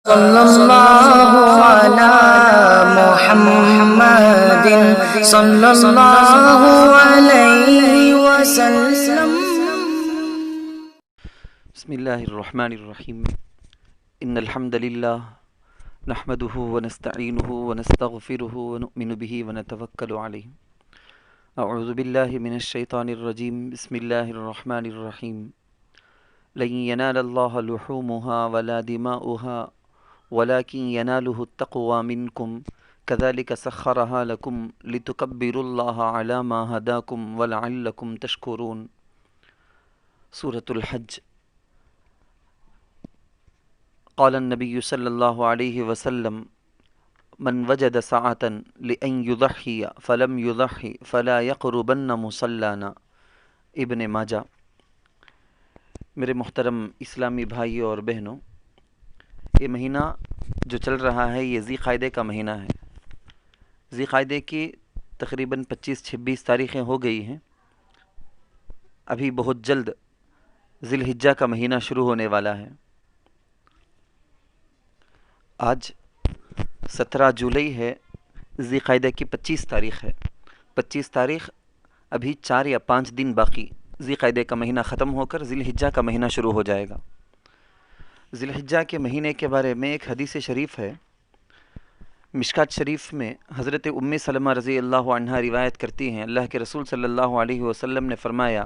صلی اللہ علی محمد صلی اللہ علیہ وسلم۔ بسم اللہ الرحمن الرحیم ان الحمد للہ نحمده ونستعینه ونستغفره ونؤمن به ونتوکل علیہ اعوذ باللہ من الشیطان الرجیم بسم اللہ الرحمن الرحیم لن ینال اللہ لحومها ولا دماؤها ولكن يناله التقوى منكم كذلك سخرها لكم لتكبروا الله على ما هداكم ولعلكم تشكرون۔ سورة الحج۔ قال النبي صلی اللہ علیہ وسلم من وجد سعة لأن يضحي فلم يضحي فلا يقربن مصلانا۔ ابن ماجہ۔ میرے محترم اسلامی بھائیوں اور بہنوں، یہ مہینہ جو چل رہا ہے یہ ذی قعدہ کا مہینہ ہے۔ ذی قعدہ کی تقریباً 25-26 تاریخیں ہو گئی ہیں۔ ابھی بہت جلد ذی الحجہ کا مہینہ شروع ہونے والا ہے۔ آج 17 جولائی ہے، ذی قعدہ کی 25 تاریخ ہے۔ 25 تاریخ، ابھی 4 یا 5 دن باقی، ذی قعدہ کا مہینہ ختم ہو کر ذی الحجہ کا مہینہ شروع ہو جائے گا۔ ذی الحجہ کے مہینے کے بارے میں ایک حدیث شریف ہے، مشکات شریف میں حضرت ام سلمہ رضی اللہ عنہا روایت کرتی ہیں، اللہ کے رسول صلی اللہ علیہ وسلم نے فرمایا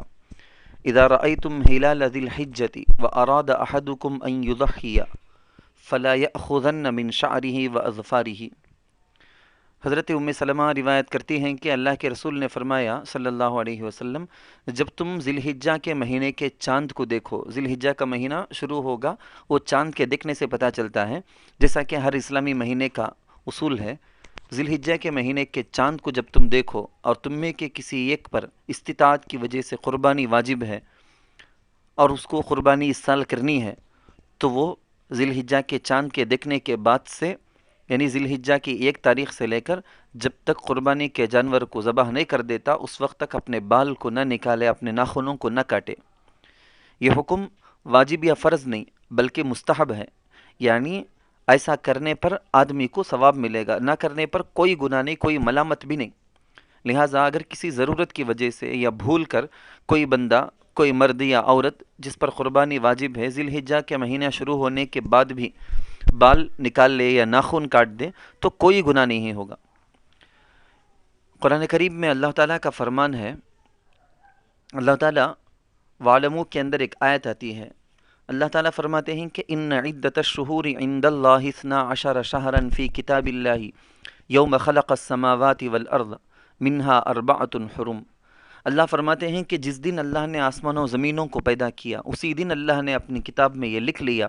اذا رأيتم ہلال ذی الحجۃ واراد احدکم ان یضحی فلا یأخذن من شعره واظفاره۔ حضرت ام سلمہ روایت کرتی ہیں کہ اللہ کے رسول نے فرمایا صلی اللہ علیہ وسلم، جب تم ذی الحجہ کے مہینے کے چاند کو دیکھو، ذی الحجہ کا مہینہ شروع ہوگا، وہ چاند کے دیکھنے سے پتہ چلتا ہے، جیسا کہ ہر اسلامی مہینے کا اصول ہے۔ ذی الحجہ کے مہینے کے چاند کو جب تم دیکھو اور تم میں کے کسی ایک پر استطاعت کی وجہ سے قربانی واجب ہے اور اس کو قربانی اس سال کرنی ہے، تو وہ ذی الحجہ کے چاند کے دیکھنے کے بعد سے، یعنی ذی الحجہ کی 1 تاریخ سے لے کر جب تک قربانی کے جانور کو ذبح نہیں کر دیتا، اس وقت تک اپنے بال کو نہ نکالے، اپنے ناخنوں کو نہ کاٹے۔ یہ حکم واجب یا فرض نہیں بلکہ مستحب ہے، یعنی ایسا کرنے پر آدمی کو ثواب ملے گا، نہ کرنے پر کوئی گناہ نہیں، کوئی ملامت بھی نہیں۔ لہٰذا اگر کسی ضرورت کی وجہ سے یا بھول کر کوئی بندہ، کوئی مرد یا عورت جس پر قربانی واجب ہے، ذی الحجہ کے مہینہ شروع ہونے کے بعد بھی بال نکال لے یا ناخن کاٹ دے تو کوئی گناہ نہیں ہوگا۔ قرآن کریم میں اللہ تعالیٰ کا فرمان ہے، اللہ تعالیٰ وَاعْلَمُوا کے اندر ایک آیت آتی ہے، اللہ تعالیٰ فرماتے ہیں کہ ان عدۃ الشہور عند اللہ 12 شہرا فی کتاب اللہ یوم خلق السماوات والارض منہا 4 حرم۔ اللہ فرماتے ہیں کہ جس دن اللہ نے آسمانوں و زمینوں کو پیدا کیا، اسی دن اللہ نے اپنی کتاب میں یہ لکھ لیا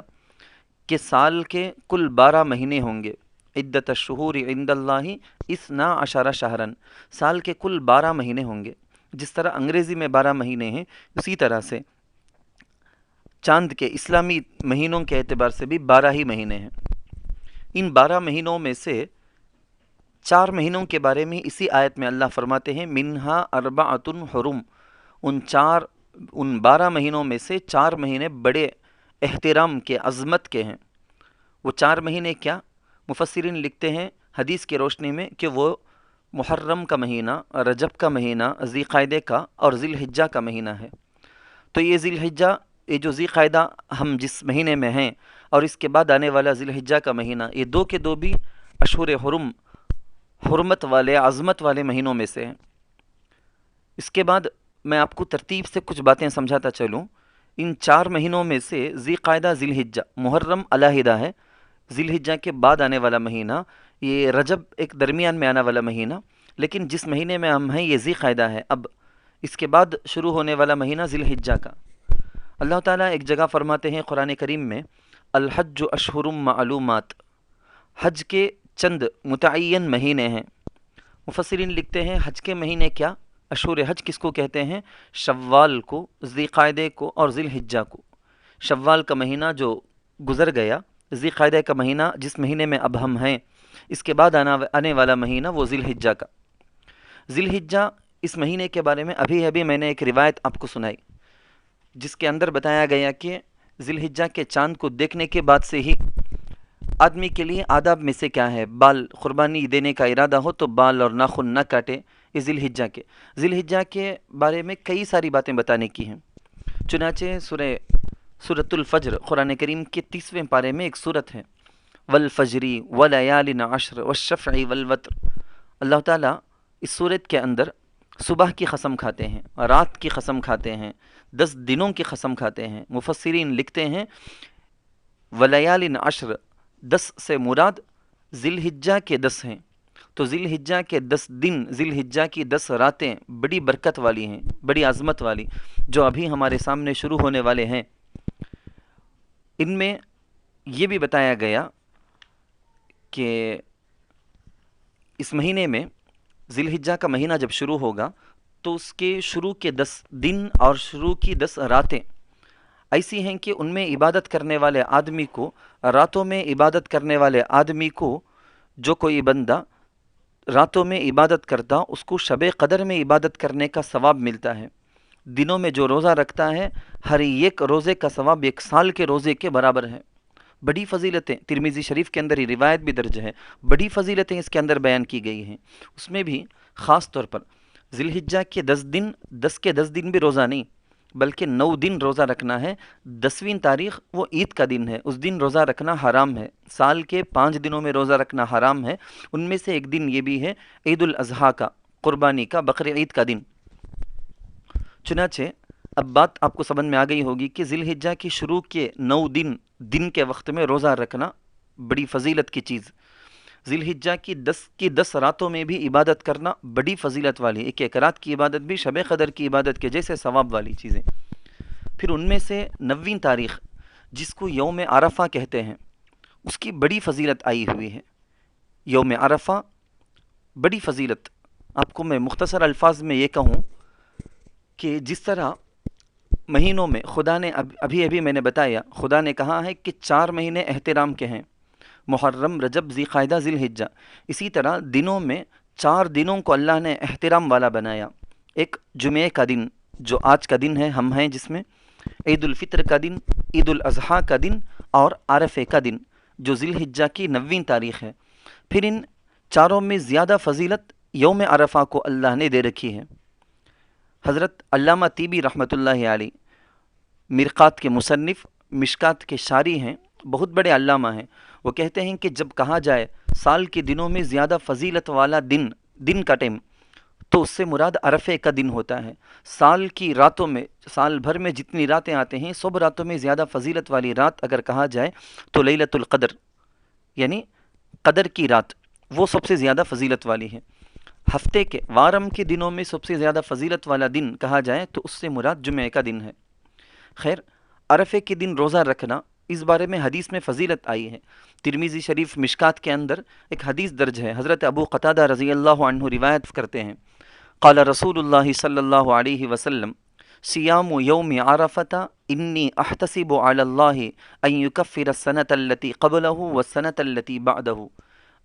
کہ سال کے کل 12 مہینے ہوں گے۔ عدۃ الشہور عند اللہ 12 شہرا، سال کے کل 12 مہینے ہوں گے۔ جس طرح انگریزی میں 12 مہینے ہیں، اسی طرح سے چاند کے اسلامی مہینوں کے اعتبار سے بھی 12 ہی مہینے ہیں۔ ان 12 مہینوں میں سے 4 مہینوں کے بارے میں اسی آیت میں اللہ فرماتے ہیں منہا 4 حرم، ان 12 مہینوں میں سے 4 مہینے بڑے احترام کے، عظمت کے ہیں۔ وہ 4 مہینے کیا؟ مفسرین لکھتے ہیں حدیث کی روشنی میں کہ وہ محرم کا مہینہ، رجب کا مہینہ، ذی قعدہ کا اور ذی الحجہ کا مہینہ ہے۔ تو یہ ذی الحجہ، یہ جو ذی قعدہ ہم جس مہینے میں ہیں اور اس کے بعد آنے والا ذی الحجہ کا مہینہ، یہ 2 کے 2 بھی اشہر حرم، حرمت والے، عظمت والے مہینوں میں سے ہیں۔ اس کے بعد میں آپ کو ترتیب سے کچھ باتیں سمجھاتا چلوں۔ ان 4 مہینوں میں سے ذی قعدہ، ذی الحجہ، محرم علیحدہ ہے، ذی الحجہ کے بعد آنے والا مہینہ، یہ رجب ایک درمیان میں آنے والا مہینہ، لیکن جس مہینے میں ہم ہیں یہ ذی قعدہ ہے۔ اب اس کے بعد شروع ہونے والا مہینہ ذی الحجہ کا۔ اللہ تعالیٰ ایک جگہ فرماتے ہیں قرآن کریم میں الحج اشہر معلومات، حج کے چند متعین مہینے ہیں۔ مفسرین لکھتے ہیں حج کے مہینے کیا؟ اشہر حج کس کو کہتے ہیں؟ شوال کو، ذی قعدہ کو اور ذی الحجہ کو۔ شوال کا مہینہ جو گزر گیا، ذی قعدہ کا مہینہ جس مہینے میں اب ہم ہیں، اس کے بعد آنے والا مہینہ وہ ذی الحجہ کا۔ ذی الحجہ اس مہینے کے بارے میں ابھی میں نے ایک روایت آپ کو سنائی، جس کے اندر بتایا گیا کہ ذی الحجہ کے چاند کو دیکھنے کے بعد سے ہی آدمی کے لیے آداب میں سے کیا ہے؟ بال قربانی دینے کا ارادہ ہو تو بال اور ناخن نہ کاٹے. یہ ذی الحجہ کے بارے میں کئی ساری باتیں بتانے کی ہیں. چنانچہ سورۃ الفجر قرآن کریم کے 30ویں پارے میں ایک سورت ہے، والفجری ولیال عشر والشفع والوتر. اللہ تعالیٰ اس سورت کے اندر صبح کی قسم کھاتے ہیں، رات کی قسم کھاتے ہیں، 10 دنوں کی قسم کھاتے ہیں. مفسرین لکھتے ہیں ولیال عشر 10 سے مراد ذی الحجہ کے 10 ہیں. تو ذی الحجہ کے 10 دن، ذی الحجہ کی 10 راتیں بڑی برکت والی ہیں، بڑی عظمت والی، جو ابھی ہمارے سامنے شروع ہونے والے ہیں. ان میں یہ بھی بتایا گیا کہ اس مہینے میں ذی الحجہ کا مہینہ جب شروع ہوگا تو اس کے شروع کے 10 دن اور شروع کی 10 راتیں ایسی ہیں کہ ان میں عبادت کرنے والے آدمی کو، راتوں میں عبادت کرنے والے آدمی کو، جو کوئی بندہ راتوں میں عبادت کرتا اس کو شب قدر میں عبادت کرنے کا ثواب ملتا ہے. دنوں میں جو روزہ رکھتا ہے ہر ایک روزے کا ثواب 1 سال کے روزے کے برابر ہے. بڑی فضیلتیں ترمذی شریف کے اندر یہ روایت بھی درج ہے، بڑی فضیلتیں اس کے اندر بیان کی گئی ہیں. اس میں بھی خاص طور پر ذی الحجہ کے 10 دن، 10 کے 10 دن بھی روزہ نہیں بلکہ 9 دن روزہ رکھنا ہے. 10ویں تاریخ وہ عید کا دن ہے، اس دن روزہ رکھنا حرام ہے. سال کے 5 دنوں میں روزہ رکھنا حرام ہے. ان میں سے ایک دن یہ بھی ہے عید الاضحیٰ کا، قربانی کا، بقر عید کا دن. چنانچہ اب بات آپ کو سمجھ میں آ گئی ہوگی کہ ذی الحجہ کی شروع کے 9 دن کے وقت میں روزہ رکھنا بڑی فضیلت کی چیز. ذی الحجہ کی 10 راتوں میں بھی عبادت کرنا بڑی فضیلت والی، ایک رات کی عبادت بھی شب قدر کی عبادت کے جیسے ثواب والی چیزیں. پھر ان میں سے 9ویں تاریخ جس کو یوم عرفہ کہتے ہیں، اس کی بڑی فضیلت آئی ہوئی ہے. یوم عرفہ بڑی فضیلت. آپ کو میں مختصر الفاظ میں یہ کہوں کہ جس طرح مہینوں میں خدا نے ابھی میں نے بتایا، خدا نے کہا ہے کہ 4 مہینے احترام کے ہیں، محرم، رجب، ذی قعدہ، ذی الحجہ. اسی طرح دنوں میں 4 دنوں کو اللہ نے احترام والا بنایا. ایک جمعے کا دن جو آج کا دن ہے، ہم ہیں جس میں، عید الفطر کا دن، عید الاضحیٰ کا دن اور عرفے کا دن جو ذی الحجہ کی 9ویں تاریخ ہے. پھر ان چاروں میں زیادہ فضیلت یوم عرفہ کو اللہ نے دے رکھی ہے. حضرت علامہ طیبی رحمۃ اللہ علیہ مرقات کے مصنف، مشکات کے شاری ہیں، بہت بڑے علامہ ہیں. وہ کہتے ہیں کہ جب کہا جائے سال کے دنوں میں زیادہ فضیلت والا دن کا ٹائم، تو اس سے مراد عرفے کا دن ہوتا ہے. سال کی راتوں میں، سال بھر میں جتنی راتیں آتے ہیں، سب راتوں میں زیادہ فضیلت والی رات اگر کہا جائے تو لیلۃ القدر، یعنی قدر کی رات، وہ سب سے زیادہ فضیلت والی ہے. ہفتے کے وارم کے دنوں میں سب سے زیادہ فضیلت والا دن کہا جائے تو اس سے مراد جمعہ کا دن ہے. خیر، عرفے کے دن روزہ رکھنا، اس بارے میں حدیث میں فضیلت آئی ہے. ترمذی شریف مشکات کے اندر ایک حدیث درج ہے، حضرت ابو قتادہ رضی اللہ عنہ روایت کرتے ہیں، قال رسول اللہ صلی اللہ علیہ وسلم صیام یوم عرفۃ انی احتسب علی اللہ ان یکفر السنۃ التی قبلہ والسنۃ التی بعدہ.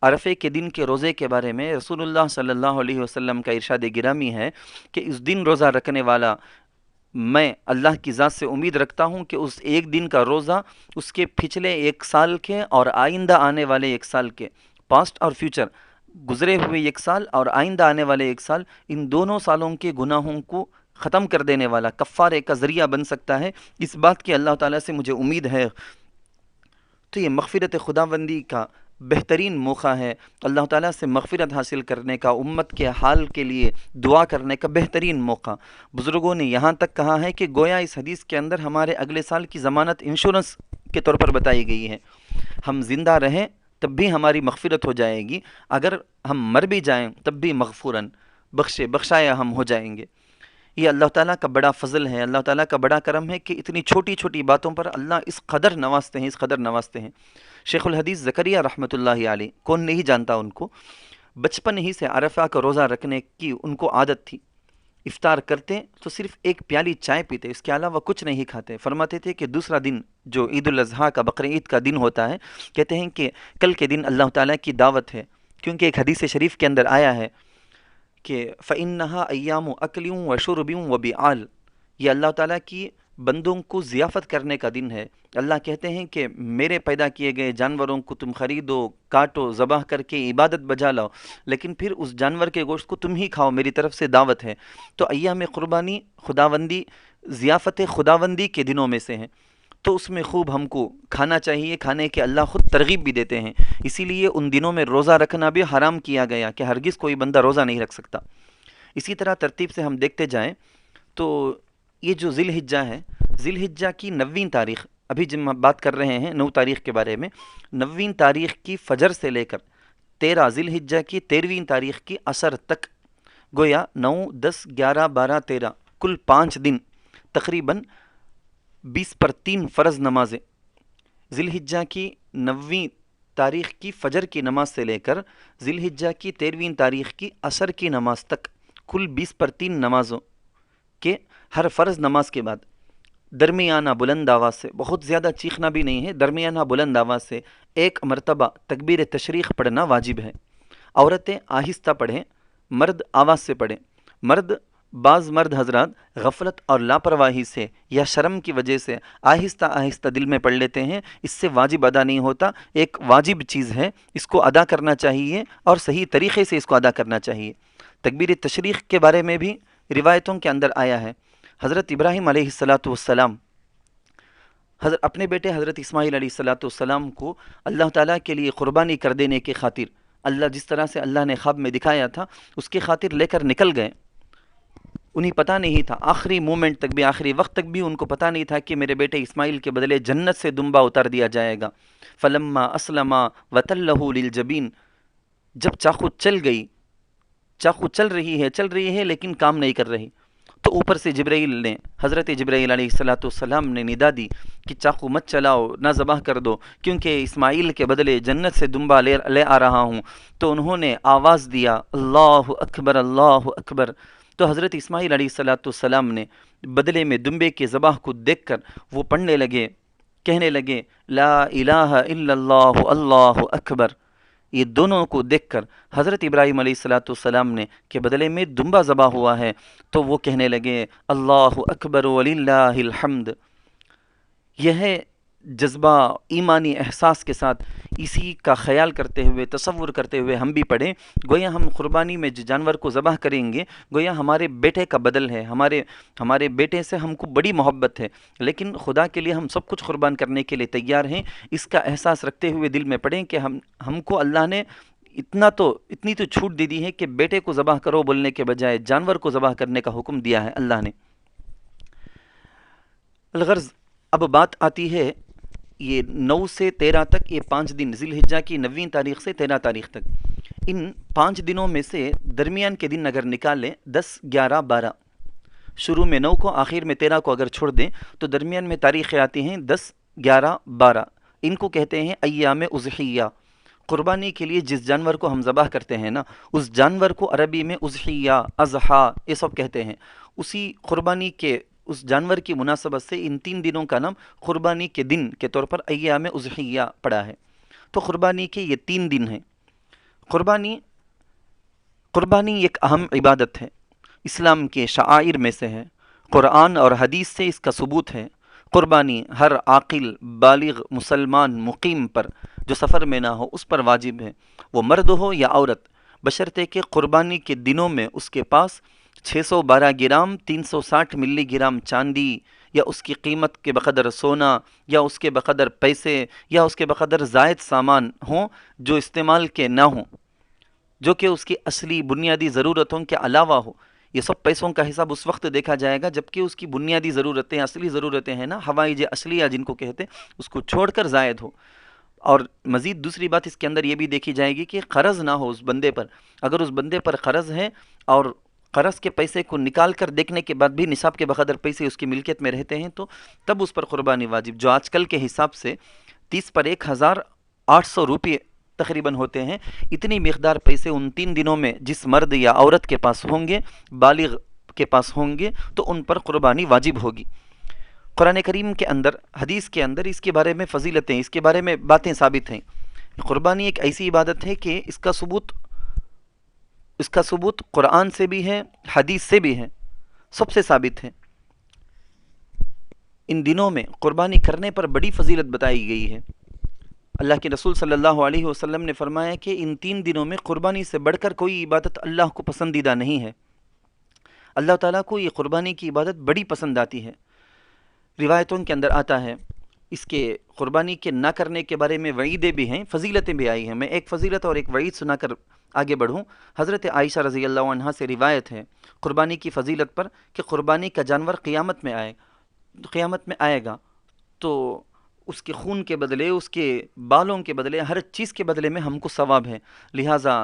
عرفے کے دن کے روزے کے بارے میں رسول اللہ صلی اللہ علیہ وسلم کا ارشاد گرامی ہے کہ اس دن روزہ رکھنے والا، میں اللہ کی ذات سے امید رکھتا ہوں کہ اس ایک دن کا روزہ اس کے پچھلے 1 سال کے اور آئندہ آنے والے 1 سال کے، پاسٹ اور فیوچر، گزرے ہوئے 1 سال اور آئندہ آنے والے 1 سال، ان دونوں سالوں کے گناہوں کو ختم کر دینے والا، کفارے کا ذریعہ بن سکتا ہے. اس بات کی اللہ تعالیٰ سے مجھے امید ہے. تو یہ مغفرت خداوندی کا بہترین موقع ہے، اللہ تعالیٰ سے مغفرت حاصل کرنے کا، امت کے حال کے لیے دعا کرنے کا بہترین موقع. بزرگوں نے یہاں تک کہا ہے کہ گویا اس حدیث کے اندر ہمارے اگلے سال کی ضمانت انشورنس کے طور پر بتائی گئی ہے. ہم زندہ رہیں تب بھی ہماری مغفرت ہو جائے گی، اگر ہم مر بھی جائیں تب بھی مغفوراً، بخشایا ہم ہو جائیں گے. یہ اللہ تعالیٰ کا بڑا فضل ہے، اللہ تعالیٰ کا بڑا کرم ہے کہ اتنی چھوٹی چھوٹی باتوں پر اللہ اس قدر نوازتے ہیں، اس قدر نوازتے ہیں. شیخ الحدیث زکریا رحمۃ اللہ علیہ، کون نہیں جانتا ان کو، بچپن ہی سے عرفہ کا روزہ رکھنے کی ان کو عادت تھی. افطار کرتے تو صرف 1 پیالی چائے پیتے، اس کے علاوہ کچھ نہیں کھاتے. فرماتے تھے کہ دوسرا دن جو عید الاضحیٰ کا، بقر عید کا دن ہوتا ہے، کہتے ہیں کہ کل کے دن اللہ تعالیٰ کی دعوت ہے، کیونکہ ایک حدیث شریف کے اندر آیا ہے کہ فَإِنَّهَا أَيَّامُ أَكْلٍ وَشُرْبٍ وَبِعَالٍ، یہ اللہ تعالیٰ کی بندوں کو ضیافت کرنے کا دن ہے۔ اللہ کہتے ہیں کہ میرے پیدا کیے گئے جانوروں کو تم خریدو، کاٹو، ذبح کر کے عبادت بجا لاؤ، لیکن پھر اس جانور کے گوشت کو تم ہی کھاؤ، میری طرف سے دعوت ہے۔ تو ایام قربانی خداوندی، ضیافت خداوندی کے دنوں میں سے ہیں، تو اس میں خوب ہم کو کھانا چاہیے، کھانے کے اللہ خود ترغیب بھی دیتے ہیں۔ اسی لیے ان دنوں میں روزہ رکھنا بھی حرام کیا گیا کہ ہرگز کوئی بندہ روزہ نہیں رکھ سکتا۔ اسی طرح ترتیب سے ہم دیکھتے جائیں تو یہ جو ذی الحجہ ہے، ذی الحجہ کی 9ویں تاریخ، ابھی جب ہم بات کر رہے ہیں 9 تاریخ کے بارے میں، 9ویں تاریخ کی فجر سے لے کر 13 ذی الحجہ کی 13ویں تاریخ کی عصر تک، گویا 9، 10، 11، 12، 13 کل 5 دن تقریباً 20/3 فرض نمازیں ذی الحجہ کی 9ویں تاریخ کی فجر کی نماز سے لے کر ذی الحجہ کی 13ویں تاریخ کی عصر کی نماز تک، کل 20/3 نمازوں کے ہر فرض نماز کے بعد درمیانہ بلند آواز سے، بہت زیادہ چیخنا بھی نہیں ہے، درمیانہ بلند آواز سے 1 مرتبہ تکبیر تشریق پڑھنا واجب ہے۔ عورتیں آہستہ پڑھیں، مرد آواز سے پڑھیں۔ بعض مرد حضرات غفلت اور لاپرواہی سے یا شرم کی وجہ سے آہستہ آہستہ دل میں پڑھ لیتے ہیں، اس سے واجب ادا نہیں ہوتا۔ ایک واجب چیز ہے، اس کو ادا کرنا چاہیے اور صحیح طریقے سے اس کو ادا کرنا چاہیے۔ تکبیر تشریق کے بارے میں بھی روایتوں کے اندر آیا ہے، حضرت ابراہیم علیہ السلام اپنے بیٹے حضرت اسماعیل علیہ السلام کو اللہ تعالیٰ کے لیے قربانی کر دینے کی خاطر، اللہ جس طرح سے اللہ نے خواب میں دکھایا تھا اس کی خاطر لے کر نکل گئے۔ انہیں پتہ نہیں تھا، آخری مومنٹ تک بھی، آخری وقت تک بھی ان کو پتہ نہیں تھا کہ میرے بیٹے اسماعیل کے بدلے جنت سے دمبا اتار دیا جائے گا۔ فلما اسلما وتلہ للجبین، جب چاقو چل گئی، چاقو چل رہی ہے لیکن کام نہیں کر رہی، تو اوپر سے حضرت جبرائیل علیہ السلام نے ندا دی کہ چاقو مت چلاؤ، نہ ذبح کر دو، کیونکہ اسماعیل کے بدلے جنت سے دمبا لے آ رہا ہوں۔ تو انہوں نے آواز دیا اللہ اکبر اللہ اکبر، تو حضرت اسماعیل علیہ السلام نے بدلے میں دمبے کے ذبح کو دیکھ کر وہ پڑھنے لگے، کہنے لگے لا الہ الا اللہ اللہ اکبر۔ یہ دونوں کو دیکھ کر حضرت ابراہیم علیہ السلام نے کہ بدلے میں دمبا ذبح ہوا ہے، تو وہ کہنے لگے اللہ اکبر وللہ الحمد۔ یہ ہے جذبہ ایمانی احساس کے ساتھ، اسی کا خیال کرتے ہوئے، تصور کرتے ہوئے ہم بھی پڑھیں، گویا ہم قربانی میں جانور کو ذبح کریں گے، گویا ہمارے بیٹے کا بدل ہے، ہمارے بیٹے سے ہم کو بڑی محبت ہے، لیکن خدا کے لیے ہم سب کچھ قربان کرنے کے لیے تیار ہیں۔ اس کا احساس رکھتے ہوئے دل میں پڑھیں کہ ہم کو اللہ نے اتنی تو چھوٹ دے دی ہے کہ بیٹے کو ذبح کرو بولنے کے بجائے جانور کو ذبح کرنے کا حکم دیا ہے اللہ نے۔ الغرض اب بات آتی ہے یہ 9 سے 13 تک، یہ 5 دن ذی الحجہ کی 9ویں تاریخ سے 13 تاریخ تک، ان 5 دنوں میں سے درمیان کے دن اگر نکالیں 10، 11، 12، شروع میں 9 کو، آخر میں 13 کو اگر چھوڑ دیں تو درمیان میں تاریخیں آتی ہیں 10، 11، 12، ان کو کہتے ہیں ایام اضحیہ۔ قربانی کے لیے جس جانور کو ہم ذبح کرتے ہیں نا، اس جانور کو عربی میں اضحیہ، اضحیٰ یہ سب کہتے ہیں۔ اسی قربانی کے اس جانور کی مناسبت سے ان 3 دنوں کا نام قربانی کے دن کے طور پر ایام اضحیہ پڑا ہے۔ تو قربانی کے یہ 3 دن ہیں۔ قربانی ایک اہم عبادت ہے، اسلام کے شعائر میں سے ہے، قرآن اور حدیث سے اس کا ثبوت ہے۔ قربانی ہر عاقل بالغ مسلمان مقیم پر جو سفر میں نہ ہو اس پر واجب ہے، وہ مرد ہو یا عورت، بشرطے کہ قربانی کے دنوں میں اس کے پاس 612 گرام 360 ملی گرام چاندی یا اس کی قیمت کے بقدر سونا یا اس کے بقدر پیسے یا اس کے بقدر زائد سامان ہوں جو استعمال کے نہ ہوں، جو کہ اس کی اصلی بنیادی ضرورتوں کے علاوہ ہو۔ یہ سب پیسوں کا حساب اس وقت دیکھا جائے گا جبکہ اس کی بنیادی ضرورتیں، اصلی ضرورتیں ہیں نا، حوائج اصلیہ جن کو کہتے ہیں، اس کو چھوڑ کر زائد ہو۔ اور مزید دوسری بات اس کے اندر یہ بھی دیکھی جائے گی کہ قرض نہ ہو اس بندے پر۔ اگر اس بندے پر قرض ہے اور قرض کے پیسے کو نکال کر دیکھنے کے بعد بھی نصاب کے بقدر پیسے اس کی ملکیت میں رہتے ہیں تو تب اس پر قربانی واجب، جو آج کل کے حساب سے 30 پر 1800 روپے تقریباً ہوتے ہیں۔ اتنی مقدار پیسے ان 3 دنوں میں جس مرد یا عورت کے پاس ہوں گے، بالغ کے پاس ہوں گے، تو ان پر قربانی واجب ہوگی۔ قرآن کریم کے اندر، حدیث کے اندر اس کے بارے میں فضیلتیں، اس کے بارے میں باتیں ثابت ہیں۔ قربانی ایک ایسی عبادت ہے کہ اس کا ثبوت قرآن سے بھی ہے، حدیث سے بھی ہے، سب سے ثابت ہے۔ ان دنوں میں قربانی کرنے پر بڑی فضیلت بتائی گئی ہے۔ اللہ کے رسول صلی اللہ علیہ وسلم نے فرمایا کہ ان 3 دنوں میں قربانی سے بڑھ کر کوئی عبادت اللہ کو پسندیدہ نہیں ہے۔ اللہ تعالیٰ کو یہ قربانی کی عبادت بڑی پسند آتی ہے۔ روایتوں کے اندر آتا ہے، اس کے قربانی کے نہ کرنے کے بارے میں وعیدیں بھی ہیں، فضیلتیں بھی آئی ہیں۔ میں ایک فضیلت اور ایک وعید سنا کر آگے بڑھوں۔ حضرت عائشہ رضی اللہ عنہا سے روایت ہے قربانی کی فضیلت پر کہ قربانی کا جانور قیامت میں آئے گا تو اس کے خون کے بدلے، اس کے بالوں کے بدلے، ہر چیز کے بدلے میں ہم کو ثواب ہے۔ لہٰذا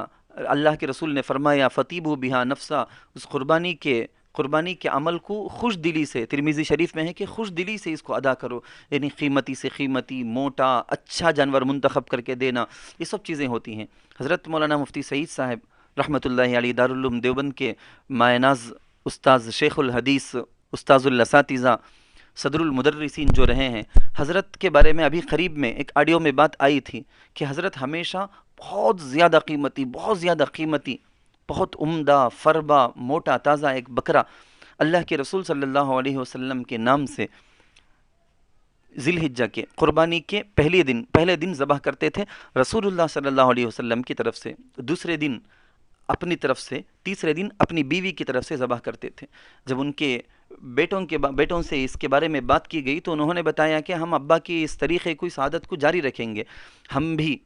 اللہ کے رسول نے فرمایا فطیبوا بہا نفسا، اس قربانی کے عمل کو خوش دلی سے، ترمذی شریف میں ہے کہ خوش دلی سے اس کو ادا کرو، یعنی قیمتی سے قیمتی، موٹا، اچھا جانور منتخب کر کے دینا، یہ سب چیزیں ہوتی ہیں۔ حضرت مولانا مفتی سعید صاحب رحمۃ اللہ علیہ دارالعلوم دیوبند کے مائع ناز استاذ شیخ الحدیث، استاذ الاساتذہ، صدر المدرسین جو رہے ہیں، حضرت کے بارے میں ابھی قریب میں ایک آڈیو میں بات آئی تھی کہ حضرت ہمیشہ بہت زیادہ قیمتی، بہت عمدہ، فربا، موٹا تازہ ایک بکرا اللہ کے رسول صلی اللہ علیہ وسلم کے نام سے ذی الحجہ کے قربانی کے پہلے دن ذبح کرتے تھے رسول اللہ صلی اللہ علیہ وسلم کی طرف سے، دوسرے دن اپنی طرف سے، تیسرے دن اپنی بیوی کی طرف سے ذبح کرتے تھے۔ جب ان کے بیٹوں سے اس کے بارے میں بات کی گئی تو انہوں نے بتایا کہ ہم ابا کی اس طریقے کو، اس عادت کو جاری رکھیں گے۔ ہم بھی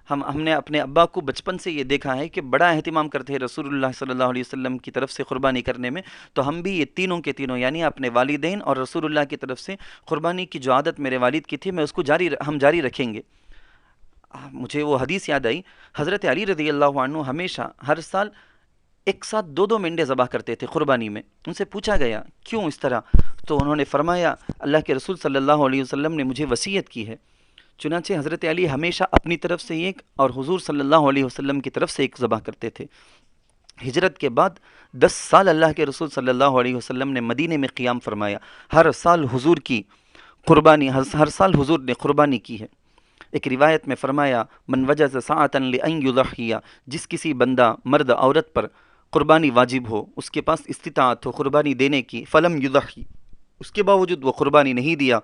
ہم نے اپنے ابا کو بچپن سے یہ دیکھا ہے کہ بڑا اہتمام کرتے ہیں رسول اللہ صلی اللہ علیہ وسلم کی طرف سے قربانی کرنے میں، تو ہم بھی یہ تینوں کے تینوں یعنی اپنے والدین اور رسول اللہ کی طرف سے قربانی کی جو عادت میرے والد کی تھی، میں اس کو ہم جاری رکھیں گے۔ مجھے وہ حدیث یاد آئی، حضرت علی رضی اللہ عنہ ہمیشہ ہر سال ایک ساتھ 2 مینڈے ذبح کرتے تھے قربانی میں۔ ان سے پوچھا گیا کیوں اس طرح، تو انہوں نے فرمایا اللہ کے رسول صلی اللہ علیہ وسلم نے مجھے وصیت کی ہے۔ چنانچہ حضرت علی ہمیشہ اپنی طرف سے ایک اور حضور صلی اللہ علیہ وسلم کی طرف سے ایک ذبح کرتے تھے۔ ہجرت کے بعد 10 سال اللہ کے رسول صلی اللہ علیہ وسلم نے مدینے میں قیام فرمایا، ہر سال حضور نے قربانی کی ہے۔ ایک روایت میں فرمایا من وجز ساعۃ لأن یضحی، جس کسی بندہ، مرد عورت پر قربانی واجب ہو، اس کے پاس استطاعت ہو قربانی دینے کی، فلم یضحی، اس کے باوجود وہ قربانی نہیں دیا،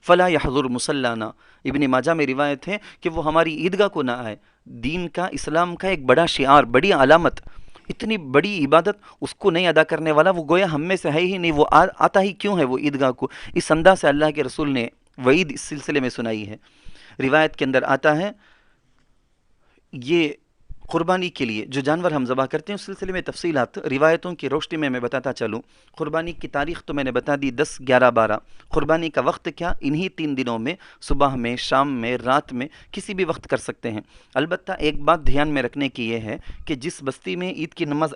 فلا یحضر مصلانا، ابن ماجہ میں روایت ہے کہ وہ ہماری عیدگاہ کو نہ آئے۔ دین کا، اسلام کا ایک بڑا شعار، بڑی علامت، اتنی بڑی عبادت اس کو نہیں ادا کرنے والا وہ گویا ہم میں سے ہے ہی نہیں، وہ آتا ہی کیوں ہے وہ عیدگاہ کو؟ اس انداز سے اللہ کے رسول نے وعید اس سلسلے میں سنائی ہے۔ روایت کے اندر آتا ہے یہ قربانی کے لیے جو جانور ہم ذبح کرتے ہیں اس سلسلے میں تفصیلات روایتوں کی روشنی میں بتاتا چلوں۔ قربانی کی تاریخ تو میں نے بتا دی 10، 11، 12۔ قربانی کا وقت کیا؟ انہی 3 دنوں میں، صبح میں، شام میں، رات میں، کسی بھی وقت کر سکتے ہیں۔ البتہ ایک بات دھیان میں رکھنے کی یہ ہے کہ جس بستی میں عید کی نماز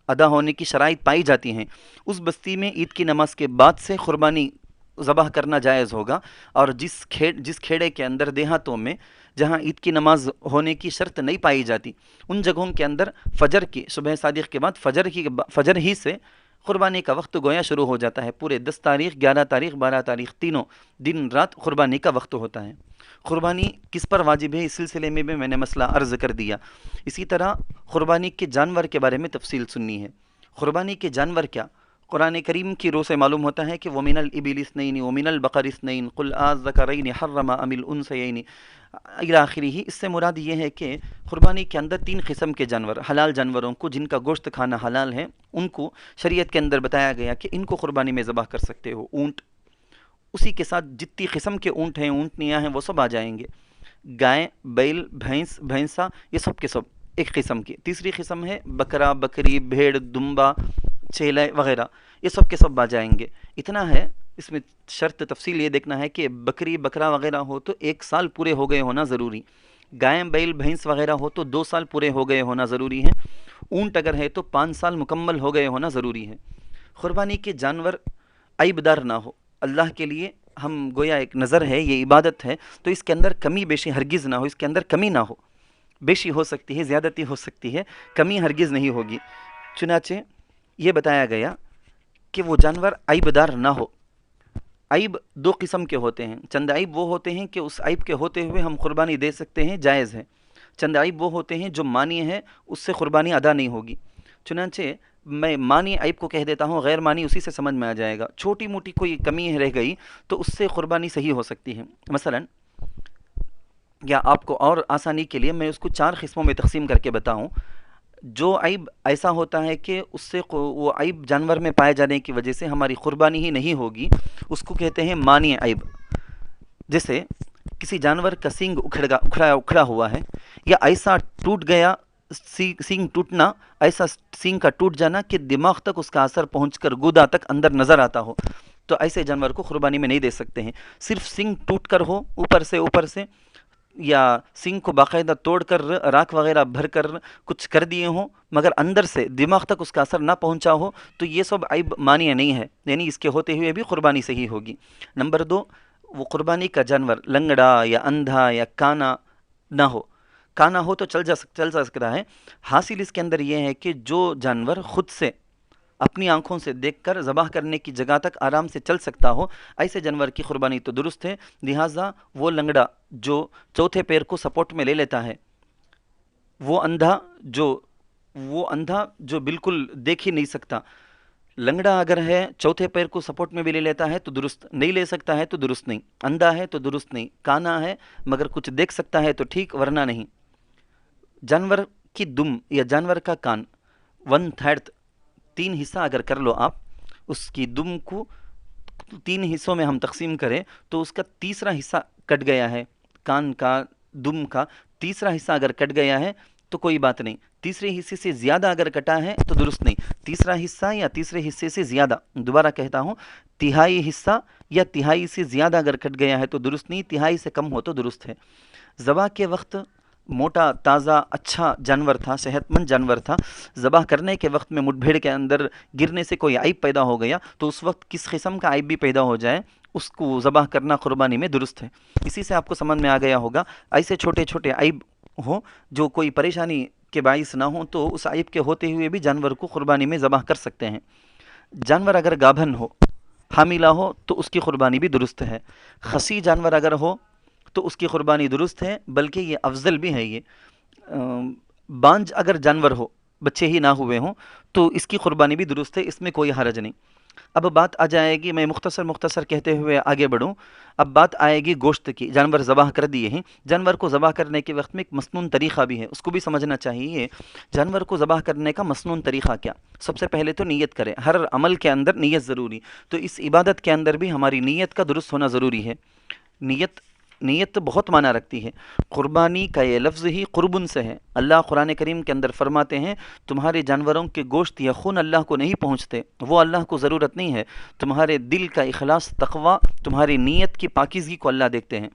ادا ہونے کی شرائط پائی جاتی ہیں، اس بستی میں عید کی نماز کے بعد سے قربانی ذبح کرنا جائز ہوگا، اور جس کھیڑے کے اندر، دیہاتوں میں جہاں عید کی نماز ہونے کی شرط نہیں پائی جاتی، ان جگہوں کے اندر فجر کی، صبح صادق کے بعد فجر ہی سے قربانی کا وقت گویا شروع ہو جاتا ہے۔ پورے 10 تاریخ، 11 تاریخ، 12 تاریخ، تینوں دن رات قربانی کا وقت ہوتا ہے۔ قربانی کس پر واجب ہے اس سلسلے میں بھی میں نے مسئلہ عرض کر دیا۔ اسی طرح قربانی کے جانور کے بارے میں تفصیل سننی ہے۔ قربانی کے جانور کیا؟ قرآن کریم کی روح سے معلوم ہوتا ہے کہ وَمِنَ الْإِبِلِ اثْنَيْنِ وَمِنَ الْبَقَرِ اثْنَيْنِ قُلْ آذَّكَرَيْنِ حَرَّمَ أَمِ الْأُنْثَيَيْنِ الی آخرہ۔ اس سے مراد یہ ہے کہ قربانی کے اندر 3 قسم کے جانور، حلال جانوروں کو جن کا گوشت کھانا حلال ہے، ان کو شریعت کے اندر بتایا گیا کہ ان کو قربانی میں ذبح کر سکتے ہو۔ اونٹ، اسی کے ساتھ جتنی قسم کے اونٹ ہیں، اونٹنیاں ہیں، وہ سب آ جائیں گے۔ گائے، بیل، بھینسا، یہ سب کے سب ایک قسم کی۔ تیسری قسم ہے بکرا، بکری، بھیڑ، دمبا، چیلے وغیرہ، یہ سب کے سب آ جائیں گے۔ اتنا ہے، اس میں شرط تفصیل یہ دیکھنا ہے کہ بکری، بکرا وغیرہ ہو تو 1 سال پورے ہو گئے ہونا ضروری، گائے، بیل، بھینس وغیرہ ہو تو 2 سال پورے ہو گئے ہونا ضروری ہے، اونٹ اگر ہے تو 5 سال مکمل ہو گئے ہونا ضروری ہے۔ قربانی کے جانور عیب دار نہ ہو، اللہ کے لیے ہم گویا ایک نظر ہے، یہ عبادت ہے، تو اس کے اندر کمی بیشی ہرگز نہ ہو، اس کے اندر کمی نہ ہو، بیشی ہو سکتی ہے، زیادتی ہو سکتی ہے، کمی ہرگز نہیں ہوگی۔ چنانچہ یہ بتایا گیا کہ وہ جانور عیب دار نہ ہو۔ عیب 2 قسم کے ہوتے ہیں، چند عیب وہ ہوتے ہیں کہ اس عیب کے ہوتے ہوئے ہم قربانی دے سکتے ہیں، جائز ہے، چند عیب وہ ہوتے ہیں جو مانی ہے، اس سے قربانی ادا نہیں ہوگی۔ چنانچہ میں مانی عیب کو کہہ دیتا ہوں، غیر مانی اسی سے سمجھ میں آ جائے گا. چھوٹی موٹی کوئی کمی رہ گئی تو اس سے قربانی صحیح ہو سکتی ہے. مثلا یا آپ کو اور آسانی کے لیے میں اس کو 4 قسموں میں تقسیم کر کے بتاؤں. جو عیب ایسا ہوتا ہے کہ اس سے وہ عیب جانور میں پائے جانے کی وجہ سے ہماری قربانی ہی نہیں ہوگی، اس کو کہتے ہیں مانی عیب. جیسے کسی جانور کا سینگ اکھڑا ہوا ہے، یا ایسا ٹوٹ گیا، سینگ ٹوٹنا، ایسا سینگ کا ٹوٹ جانا کہ دماغ تک اس کا اثر پہنچ کر گودا تک اندر نظر آتا ہو، تو ایسے جانور کو قربانی میں نہیں دے سکتے ہیں. صرف سینگ ٹوٹ کر ہو اوپر سے یا سینگ کو باقاعدہ توڑ کر راکھ وغیرہ بھر کر کچھ کر دیے ہوں مگر اندر سے دماغ تک اس کا اثر نہ پہنچا ہو، تو یہ سب عیب مانیہ نہیں ہے، یعنی اس کے ہوتے ہوئے بھی قربانی صحیح ہوگی. نمبر 2، وہ قربانی کا جانور لنگڑا یا اندھا یا کانا نہ ہو. کانا ہو تو چل جا سکتا ہے. حاصل اس کے اندر یہ ہے کہ جو جانور خود سے اپنی آنکھوں سے دیکھ کر ذبح کرنے کی جگہ تک آرام سے چل سکتا ہو، ایسے جانور کی قربانی تو درست ہے. لہٰذا وہ لنگڑا جو چوتھے پیر کو سپورٹ میں لے لیتا ہے، وہ اندھا جو بالکل دیکھ ہی نہیں سکتا، لنگڑا اگر ہے چوتھے پیر کو سپورٹ میں بھی لے لیتا ہے تو درست، نہیں لے سکتا ہے تو درست نہیں. اندھا ہے تو درست نہیں. کانا ہے مگر کچھ دیکھ سکتا ہے تو ٹھیک، ورنہ نہیں. جانور کی دم یا جانور کا کان 1/3 3 حصہ اگر کر لو آپ، اس کی دم کو 3 حصوں میں ہم تقسیم کریں تو اس کا تیسرا حصہ کٹ گیا ہے، کان کا، دم کا تیسرا حصہ اگر کٹ گیا ہے تو کوئی بات نہیں. تیسرے حصے سے زیادہ اگر کٹا ہے تو درست نہیں. تیسرا حصہ یا تیسرے حصے سے زیادہ، دوبارہ کہتا ہوں، تہائی حصہ یا تہائی سے زیادہ اگر کٹ گیا ہے تو درست نہیں، تہائی سے کم ہو تو درست ہے. ذبح کے وقت موٹا، تازہ، اچھا جانور تھا، صحت مند جانور تھا، ذبح کرنے کے وقت میں مٹ بھیڑ کے اندر گرنے سے کوئی عیب پیدا ہو گیا تو اس وقت کس قسم کا عیب بھی پیدا ہو جائے اس کو ذبح کرنا قربانی میں درست ہے. اسی سے آپ کو سمجھ میں آ گیا ہوگا. ایسے چھوٹے چھوٹے عیب ہوں جو کوئی پریشانی کے باعث نہ ہوں تو اس عیب کے ہوتے ہوئے بھی جانور کو قربانی میں ذبح کر سکتے ہیں. جانور اگر گابھن ہو، حاملہ ہو تو اس کی قربانی بھی درست ہے. خصی جانور اگر ہو تو اس کی قربانی درست ہے، بلکہ یہ افضل بھی ہے. یہ بانج اگر جانور ہو، بچے ہی نہ ہوئے ہوں تو اس کی قربانی بھی درست ہے، اس میں کوئی حرج نہیں. اب بات آ جائے گی، میں مختصر کہتے ہوئے آگے بڑھوں. اب بات آئے گی گوشت کی. جانور ذبح کر دیے ہیں، جانور کو ذبح کرنے کے وقت میں ایک مسنون طریقہ بھی ہے، اس کو بھی سمجھنا چاہیے. جانور کو ذبح کرنے کا مسنون طریقہ کیا؟ سب سے پہلے تو نیت کریں. ہر عمل کے اندر نیت ضروری، تو اس عبادت کے اندر بھی ہماری نیت کا درست ہونا ضروری ہے. نیت بہت معنی رکھتی ہے. قربانی کا یہ لفظ ہی قربن سے ہے. اللہ قرآن کریم کے اندر فرماتے ہیں تمہارے جانوروں کے گوشت یا خون اللہ کو نہیں پہنچتے، وہ اللہ کو ضرورت نہیں ہے. تمہارے دل کا اخلاص، تقوی، تمہاری نیت کی پاکیزگی کو اللہ دیکھتے ہیں.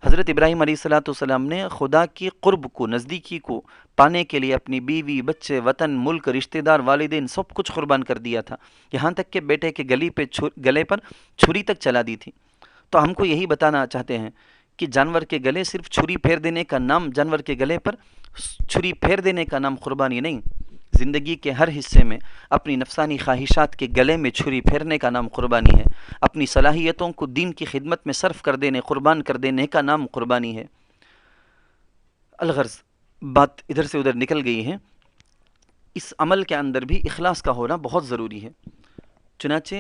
حضرت ابراہیم علیہ السلام نے خدا کی قرب کو، نزدیکی کو پانے کے لیے اپنی بیوی، بچے، وطن، ملک، رشتہ دار، والدین سب کچھ قربان کر دیا تھا، یہاں تک کہ بیٹے کے گلے پر چھری تک چلا دی تھی. تو ہم کو یہی بتانا چاہتے ہیں کہ جانور کے گلے صرف چھری پھیر دینے کا نام، جانور کے گلے پر چھری پھیر دینے کا نام قربانی نہیں. زندگی کے ہر حصے میں اپنی نفسانی خواہشات کے گلے میں چھری پھیرنے کا نام قربانی ہے. اپنی صلاحیتوں کو دین کی خدمت میں صرف کر دینے، قربان کر دینے کا نام قربانی ہے. الغرض بات ادھر سے ادھر نکل گئی ہے. اس عمل کے اندر بھی اخلاص کا ہونا بہت ضروری ہے. چنانچہ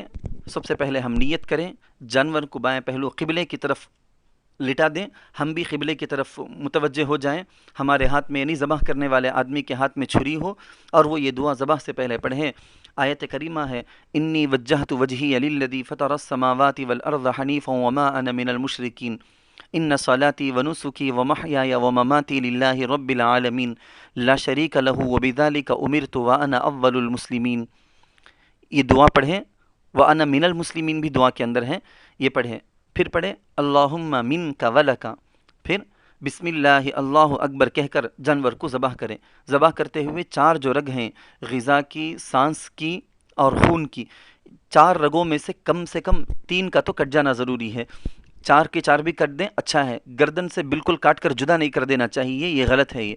سب سے پہلے ہم نیت کریں، جانور کو بائیں پہلو قبلے کی طرف لٹا دیں، ہم بھی قبلے کی طرف متوجہ ہو جائیں. ہمارے ہاتھ میں، یعنی ذبح کرنے والے آدمی کے ہاتھ میں چھری ہو اور وہ یہ دعا ذبح سے پہلے پڑھیں. آیت کریمہ ہے انی وجہت وجہی للذی فطر السماوات والارض حنیفا وما انا من المشرکین ان صلاتی ونسکی ومحیای ومماتی للہ رب العالمین لا شریک لہ وبذلک امرت وانا اول المسلمین. یہ دعا پڑھیں. وانا من المسلمین بھی دعا کے اندر ہیں، یہ پڑھیں. پھر پڑھیں اللہم منک ولک، پھر بسم اللہ اللہ اکبر کہہ کر جانور کو ذبح کریں. ذبح کرتے ہوئے 4 جو رگ ہیں، غذا کی، سانس کی اور خون کی، 4 رگوں میں سے کم 3 کا تو کٹ جانا ضروری ہے. 4 کے 4 بھی کٹ دیں اچھا ہے، گردن سے بالکل کاٹ کر جدا نہیں کر دینا چاہیے، یہ غلط ہے. یہ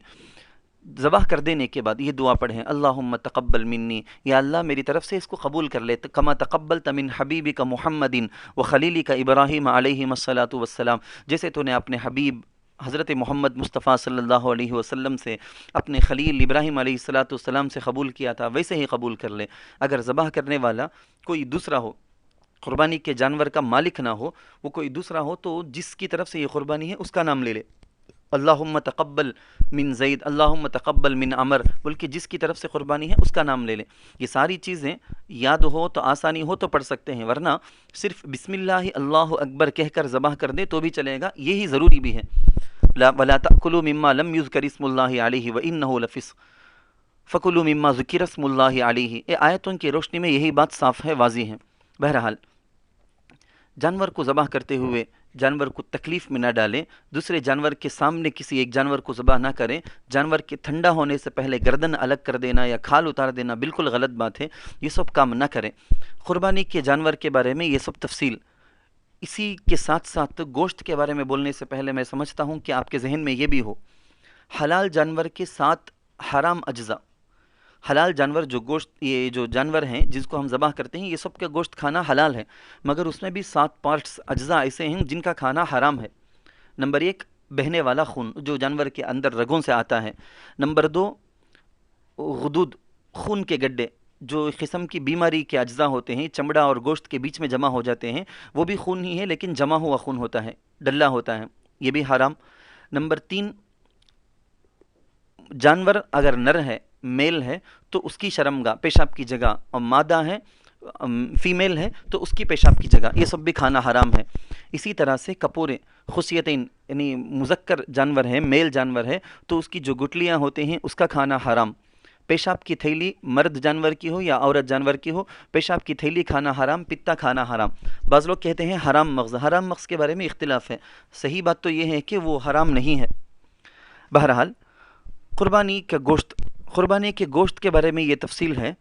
ذبح کر دینے کے بعد یہ دعا پڑھیں اللہم تقبل منی، یا اللہ میری طرف سے اس کو قبول کر لے، کما تقبلت من حبیبک محمد و خلیلک ابراہیم علیہم الصلاۃ والسلام، جیسے تو نے اپنے حبیب حضرت محمد مصطفیٰ صلی اللہ علیہ وسلم سے اپنے خلیل ابراہیم علیہ السلام سے قبول کیا تھا ویسے ہی قبول کر لے۔ اگر ذبح کرنے والا کوئی دوسرا ہو، قربانی کے جانور کا مالک نہ ہو، وہ کوئی دوسرا ہو، تو جس کی طرف سے یہ قربانی ہے اس کا نام لے لے، اللہم تقبل من زید، اللہم تقبل من عمر، بلکہ جس کی طرف سے قربانی ہے اس کا نام لے لیں۔ یہ ساری چیزیں یاد ہو تو آسانی ہو تو پڑھ سکتے ہیں، ورنہ صرف بسم اللہ اللہ اکبر کہہ کر ذبح کر دے تو بھی چلے گا، یہی ضروری بھی ہے۔ وَلَا تَأْكُلُوا مِمَّا لَمْ يُذْكَرِ اسْمُ اللَّهِ عَلَيْهِ وَإِنَّهُ لَفِسْقٌ فَكُلُوا مِمَّا ذُكِرَ اسْمُ اللَّهِ عَلَيْهِ۔ یہ آیتوں کی روشنی میں یہی بات صاف ہے، واضح ہے۔ بہرحال جانور کو ذبح کرتے ہوئے جانور کو تکلیف میں نہ ڈالیں، دوسرے جانور کے سامنے کسی ایک جانور کو ذبح نہ کریں، جانور کے ٹھنڈا ہونے سے پہلے گردن الگ کر دینا یا کھال اتار دینا بالکل غلط بات ہے، یہ سب کام نہ کریں۔ قربانی کے جانور کے بارے میں یہ سب تفصیل۔ اسی کے ساتھ ساتھ گوشت کے بارے میں بولنے سے پہلے میں سمجھتا ہوں کہ آپ کے ذہن میں یہ بھی ہو، حلال جانور کے 7 حرام اجزاء، حلال جانور جو گوشت، یہ جو جانور ہیں جس کو ہم ذبح کرتے ہیں، یہ سب کا گوشت کھانا حلال ہے، مگر اس میں بھی 7 پارٹس اجزاء ایسے ہیں جن کا کھانا حرام ہے۔ نمبر 1 بہنے والا خون جو جانور کے اندر رگوں سے آتا ہے۔ نمبر 2 غدود، خون کے گڈھے جو قسم کی بیماری کے اجزاء ہوتے ہیں، چمڑا اور گوشت کے بیچ میں جمع ہو جاتے ہیں، وہ بھی خون ہی ہے لیکن جمع ہوا خون ہوتا ہے، ڈلا ہوتا ہے، یہ بھی حرام۔ نمبر 3 جانور اگر نر ہے، میل ہے، تو اس کی شرمگاہ پیشاب کی جگہ، اور مادہ ہے فیمیل ہے تو اس کی پیشاب کی جگہ، یہ سب بھی کھانا حرام ہے۔ اسی طرح سے کپورے خصیتین، یعنی مذکر جانور ہے، میل جانور ہے تو اس کی جو گٹلیاں ہوتے ہیں اس کا کھانا حرام۔ پیشاب کی تھیلی مرد جانور کی ہو یا عورت جانور کی ہو، پیشاب کی تھیلی کھانا حرام، پتا کھانا حرام۔ بعض لوگ کہتے ہیں حرام مغز، حرام مغز کے بارے میں اختلاف ہے، صحیح بات تو یہ ہے کہ وہ حرام نہیں ہے۔ بہرحال قربانی کے گوشت کے بارے میں یہ تفصیل ہے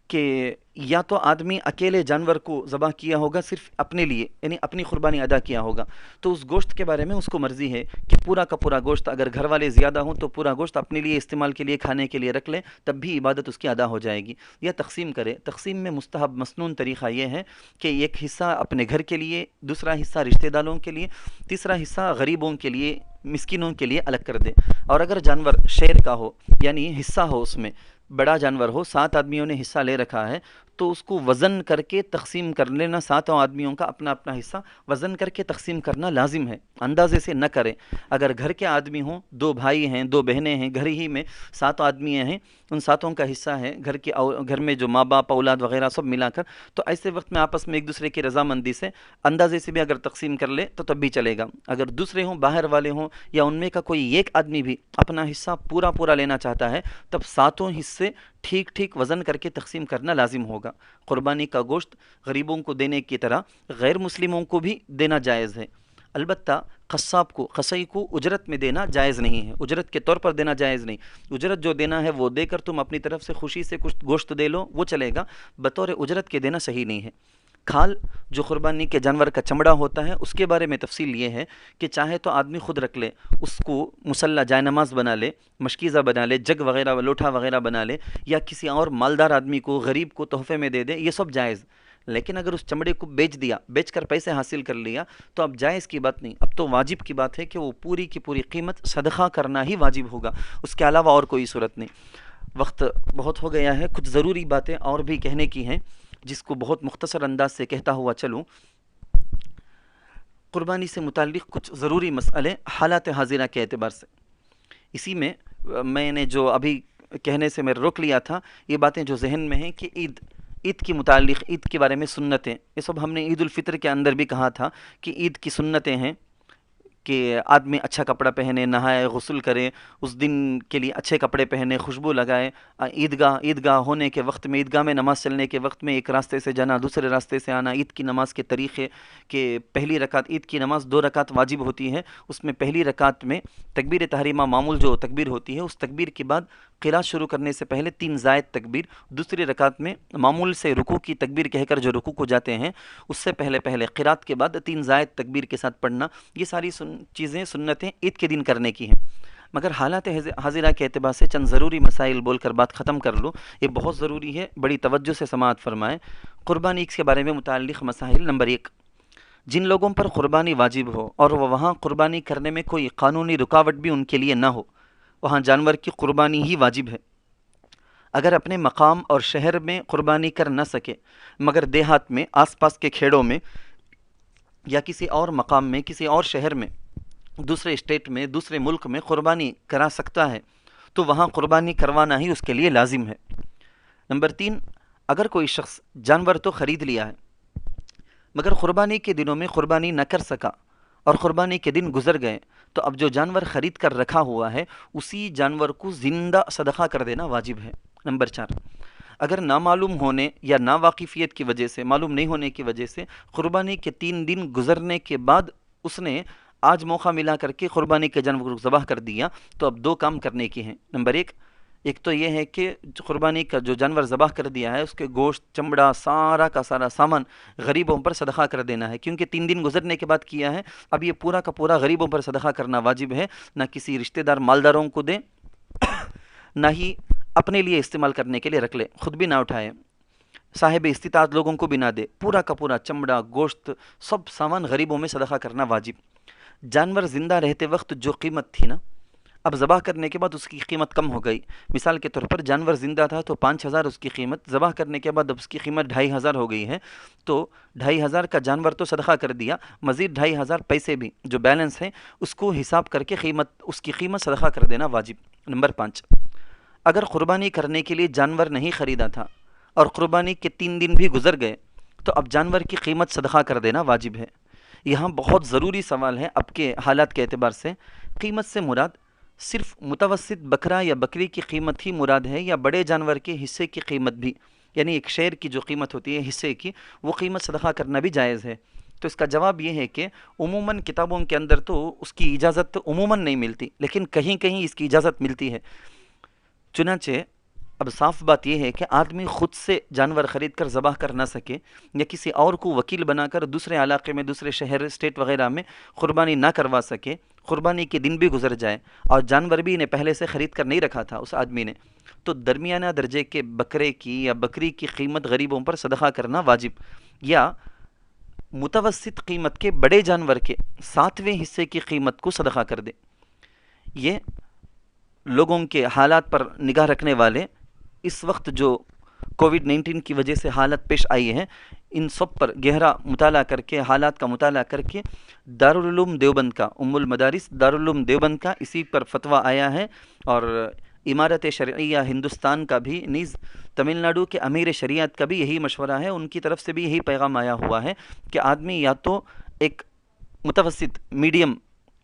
کہ یا تو آدمی اکیلے جانور کو ذبح کیا ہوگا صرف اپنے لیے، یعنی اپنی قربانی ادا کیا ہوگا، تو اس گوشت کے بارے میں اس کو مرضی ہے کہ پورا کا پورا گوشت، اگر گھر والے زیادہ ہوں تو پورا گوشت اپنے لیے استعمال کے لیے، کھانے کے لیے رکھ لے، تب بھی عبادت اس کی ادا ہو جائے گی، یا تقسیم کرے۔ تقسیم میں مستحب مسنون طریقہ یہ ہے کہ ایک حصہ اپنے گھر کے لیے، دوسرا حصہ رشتہ داروں کے لیے، تیسرا حصہ غریبوں کے لیے، مسکینوں کے لیے الگ کر دے۔ اور اگر جانور شیر کا ہو، یعنی حصہ ہو، اس میں بڑا جانور ہو، 7 آدمیوں نے حصہ لے رکھا ہے، تو اس کو وزن کر کے تقسیم کر لینا، 7 آدمیوں کا اپنا اپنا حصہ وزن کر کے تقسیم کرنا لازم ہے، اندازے سے نہ کریں۔ اگر گھر کے آدمی ہوں، 2 بھائی ہیں، 2 بہنیں ہیں، گھر ہی میں 7 آدمی ہیں، ان 7 کا حصہ ہے، گھر میں جو ماں باپ اولاد وغیرہ سب ملا کر، تو ایسے وقت میں آپس میں ایک دوسرے کی رضامندی سے اندازے سے بھی اگر تقسیم کر لے تو تب بھی چلے گا۔ اگر دوسرے ہوں، باہر والے ہوں، یا ان میں کا کوئی ایک آدمی بھی اپنا حصہ پورا لینا چاہتا ہے، تب 7 حصے ٹھیک وزن کر کے تقسیم کرنا لازم ہوگا۔ قربانی کا گوشت غریبوں کو دینے کی طرح غیر مسلموں کو بھی دینا جائز ہے، البتہ قصائی کو اجرت میں دینا جائز نہیں ہے، اجرت کے طور پر دینا جائز نہیں۔ اجرت جو دینا ہے وہ دے کر تم اپنی طرف سے خوشی سے کچھ گوشت دے لو، وہ چلے گا، بطور اجرت کے دینا صحیح نہیں ہے۔ کھال جو قربانی کے جانور کا چمڑا ہوتا ہے، اس کے بارے میں تفصیل یہ ہے کہ چاہے تو آدمی خود رکھ لے، اس کو مصلی جائے نماز بنا لے، مشکیزہ بنا لے، جگ وغیرہ لوٹا وغیرہ بنا لے، یا کسی اور مالدار آدمی کو، غریب کو تحفے میں دے دے، یہ سب جائز۔ لیکن اگر اس چمڑے کو بیچ کر پیسے حاصل کر لیا تو اب جائز کی بات نہیں، اب تو واجب کی بات ہے کہ وہ پوری کی پوری قیمت صدقہ کرنا ہی واجب ہوگا، اس کے علاوہ اور کوئی صورت نہیں۔ وقت بہت ہو گیا ہے، کچھ ضروری باتیں اور بھی کہنے کی ہیں جس کو بہت مختصر انداز سے کہتا ہوا چلوں۔ قربانی سے متعلق کچھ ضروری مسئلے حالات حاضرہ کے اعتبار سے، اسی میں میں نے جو ابھی کہنے سے میں روک لیا تھا، یہ باتیں جو ذہن میں ہیں کہ عید کے متعلق، عید کے بارے میں سنتیں، یہ سب ہم نے عید الفطر کے اندر بھی کہا تھا کہ عید کی سنتیں ہیں کہ آدمی اچھا کپڑا پہنے، نہائے، غسل کرے، اس دن کے لیے اچھے کپڑے پہنے، خوشبو لگائے، عیدگاہ ہونے کے وقت میں، عیدگاہ میں نماز چلنے کے وقت میں ایک راستے سے جانا، دوسرے راستے سے آنا، عید کی نماز کے طریقے کہ پہلی رکعت، عید کی نماز 2 رکعت واجب ہوتی ہے، اس میں پہلی رکعت میں تکبیر تحریمہ معمول جو تکبیر ہوتی ہے، اس تکبیر کے بعد قراءت شروع کرنے سے پہلے 3 زائد تکبیر، دوسری رکعت میں معمول سے رکوع کی تکبیر کہہ کر جو رکوع کو جاتے ہیں، اس سے پہلے قراءت کے بعد 3 زائد تکبیر کے ساتھ پڑھنا، یہ ساری چیزیں سنتیں عید کے دن کرنے کی ہیں۔ مگر حالات حاضرہ کے اعتبار سے چند ضروری مسائل بول کر بات ختم کر لوں، یہ بہت ضروری ہے، بڑی توجہ سے سماعت فرمائیں۔ قربانی کے بارے میں متعلق مسائل۔ نمبر 1، جن لوگوں پر قربانی واجب ہو اور وہ وہاں قربانی کرنے میں کوئی قانونی رکاوٹ بھی ان کے لیے نہ ہو، وہاں جانور کی قربانی ہی واجب ہے۔ اگر اپنے مقام اور شہر میں قربانی کر نہ سکے مگر دیہات میں، آس پاس کے کھیڑوں میں یا کسی اور مقام میں، کسی اور شہر میں، دوسرے اسٹیٹ میں، دوسرے ملک میں قربانی کرا سکتا ہے تو وہاں قربانی کروانا ہی اس کے لیے لازم ہے۔ نمبر 3، اگر کوئی شخص جانور تو خرید لیا ہے مگر قربانی کے دنوں میں قربانی نہ کر سکا اور قربانی کے دن گزر گئے تو اب جو جانور خرید کر رکھا ہوا ہے اسی جانور کو زندہ صدقہ کر دینا واجب ہے۔ نمبر 4، اگر نامعلوم ہونے یا ناواقفیت کی وجہ سے، معلوم نہیں ہونے کی وجہ سے قربانی کے 3 دن گزرنے کے بعد اس نے آج موقع ملا کر کے قربانی کے جانور کو ذبح کر دیا تو اب 2 کام کرنے کے ہیں۔ نمبر 1، ایک تو یہ ہے کہ قربانی کا جو جانور ذبح کر دیا ہے اس کے گوشت، چمڑا، سارا کا سارا سامان غریبوں پر صدقہ کر دینا ہے، کیونکہ 3 دن گزرنے کے بعد کیا ہے، اب یہ پورا کا پورا غریبوں پر صدقہ کرنا واجب ہے، نہ کسی رشتہ دار مالداروں کو دیں، نہ ہی اپنے لیے استعمال کرنے کے لیے رکھ لے، خود بھی نہ اٹھائے، صاحب استطاعت لوگوں کو بھی نہ دے، پورا کا پورا چمڑا، گوشت، سب سامان غریبوں میں صدقہ کرنا واجب۔ جانور زندہ رہتے وقت جو قیمت تھی نا، اب ذبح کرنے کے بعد اس کی قیمت کم ہو گئی۔ مثال کے طور پر جانور زندہ تھا تو 5,000 اس کی قیمت، ذبح کرنے کے بعد اب اس کی قیمت 2,500 ہو گئی ہے، تو 2,500 کا جانور تو صدقہ کر دیا، مزید 2,500 پیسے بھی جو بیلنس ہیں اس کو حساب کر کے اس کی قیمت صدقہ کر دینا واجب۔ نمبر 5، اگر قربانی کرنے کے لیے جانور نہیں خریدا تھا اور قربانی کے 3 دن بھی گزر گئے تو اب جانور کی قیمت صدقہ کر دینا واجب ہے۔ یہاں بہت ضروری سوال ہے اب کے حالات کے اعتبار سے، قیمت سے مراد صرف متوسط بکرا یا بکری کی قیمت ہی مراد ہے یا بڑے جانور کے حصے کی قیمت بھی، یعنی ایک شیر کی جو قیمت ہوتی ہے حصے کی، وہ قیمت صدقہ کرنا بھی جائز ہے؟ تو اس کا جواب یہ ہے کہ عموماً کتابوں کے اندر تو اس کی اجازت عموماً نہیں ملتی، لیکن کہیں کہیں اس کی اجازت ملتی ہے۔ چنانچہ اب صاف بات یہ ہے کہ آدمی خود سے جانور خرید کر ذبح کر نہ سکے یا کسی اور کو وکیل بنا کر دوسرے علاقے میں، دوسرے شہر، اسٹیٹ وغیرہ میں قربانی نہ کروا سکے، قربانی کے دن بھی گزر جائے اور جانور بھی انہیں پہلے سے خرید کر نہیں رکھا تھا اس آدمی نے، تو درمیانہ درجے کے بکرے کی یا بکری کی قیمت غریبوں پر صدقہ کرنا واجب، یا متوسط قیمت کے بڑے جانور کے 7ویں حصے کی قیمت کو صدقہ کر دے۔ یہ لوگوں کے حالات پر نگاہ رکھنے والے اس وقت جو کووڈ-19 کی وجہ سے حالت پیش آئی ہے، ان سب پر گہرا مطالعہ کر کے، حالات کا مطالعہ کر کے دارالعلوم دیوبند کا، المدارس دارالعلوم دیوبند کا اسی پر فتویٰ آیا ہے، اور امارت شرعیہ ہندوستان کا بھی، نیز تمل ناڈو کے امیر شریعت کا بھی یہی مشورہ ہے، ان کی طرف سے بھی یہی پیغام آیا ہوا ہے کہ آدمی یا تو ایک متوسط، میڈیم،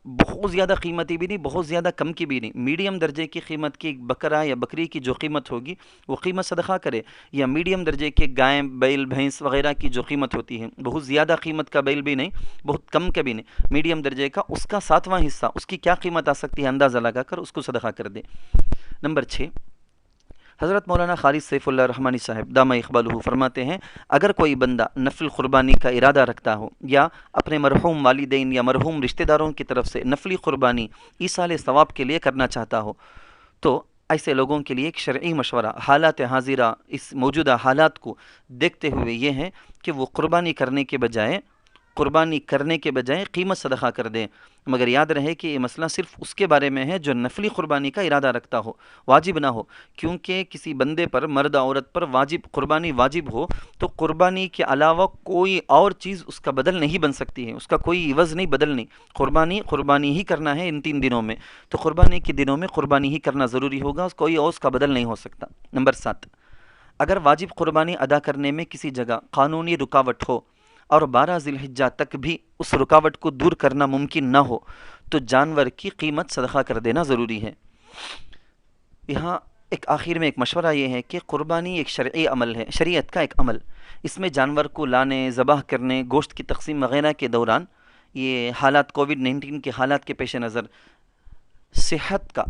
بہت زیادہ قیمتی بھی نہیں، بہت زیادہ کم کی بھی نہیں، میڈیم درجے کی قیمت کی بکرا یا بکری کی جو قیمت ہوگی وہ قیمت صدقہ کرے، یا میڈیم درجے کے گائے، بیل، بھینس وغیرہ کی جو قیمت ہوتی ہے، بہت زیادہ قیمت کا بیل بھی نہیں، بہت کم کا بھی نہیں، میڈیم درجے کا، اس کا 7واں حصہ، اس کی کیا قیمت آ سکتی ہے اندازہ لگا کر اس کو صدقہ کر دے۔ نمبر 6، حضرت مولانا خالد سیف اللہ رحمانی صاحب دامہ اقبالہ فرماتے ہیں، اگر کوئی بندہ نفل قربانی کا ارادہ رکھتا ہو یا اپنے مرحوم والدین یا مرحوم رشتہ داروں کی طرف سے نفلی قربانی ایصال ثواب کے لیے کرنا چاہتا ہو تو ایسے لوگوں کے لیے ایک شرعی مشورہ حالات حاضرہ، اس موجودہ حالات کو دیکھتے ہوئے یہ ہے کہ وہ قربانی کرنے کے بجائے قیمت صدقہ کر دیں، مگر یاد رہے کہ یہ مسئلہ صرف اس کے بارے میں ہے جو نفلی قربانی کا ارادہ رکھتا ہو، واجب نہ ہو، کیونکہ کسی بندے پر، مرد عورت پر قربانی واجب ہو تو قربانی کے علاوہ کوئی اور چیز اس کا بدل نہیں بن سکتی ہے، اس کا کوئی عوض نہیں بدلنی، قربانی ہی کرنا ہے ان 3 دنوں میں، تو قربانی کے دنوں میں قربانی ہی کرنا ضروری ہوگا، کوئی اور اس کا بدل نہیں ہو سکتا۔ نمبر 7، اگر واجب قربانی ادا کرنے میں کسی جگہ قانونی رکاوٹ ہو اور 12 ذی الحجہ تک بھی اس رکاوٹ کو دور کرنا ممکن نہ ہو تو جانور کی قیمت صدقہ کر دینا ضروری ہے۔ یہاں ایک آخر میں ایک مشورہ یہ ہے کہ قربانی ایک شرعی عمل ہے، شریعت کا ایک عمل، اس میں جانور کو لانے، ذبح کرنے، گوشت کی تقسیم وغیرہ کے دوران یہ حالات، کووڈ-19 کے حالات کے پیش نظر صحت کا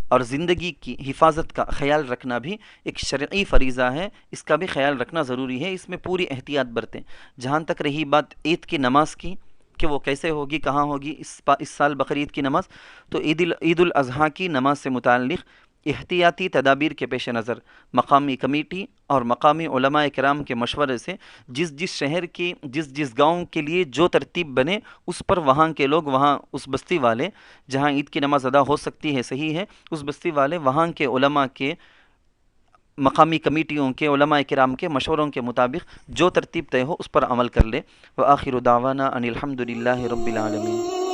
اور زندگی کی حفاظت کا خیال رکھنا بھی ایک شرعی فریضہ ہے، اس کا بھی خیال رکھنا ضروری ہے، اس میں پوری احتیاط برتیں۔ جہاں تک رہی بات عید کی نماز کی کہ وہ کیسے ہوگی، کہاں ہوگی، اس سال بقرعید کی نماز، تو عید الاضحیٰ کی نماز سے متعلق احتیاطی تدابیر کے پیش نظر مقامی کمیٹی اور مقامی علماء کرام کے مشورے سے جس شہر کی جس گاؤں کے لیے جو ترتیب بنے اس پر وہاں کے لوگ، وہاں اس بستی والے جہاں عید کی نماز ادا ہو سکتی ہے، صحیح ہے، اس بستی والے وہاں کے علماء کے، مقامی کمیٹیوں کے، علماء کرام کے مشوروں کے مطابق جو ترتیب طے ہو اس پر عمل کر لے۔ وآخر دعوانا ان الحمد للہ رب العالمین۔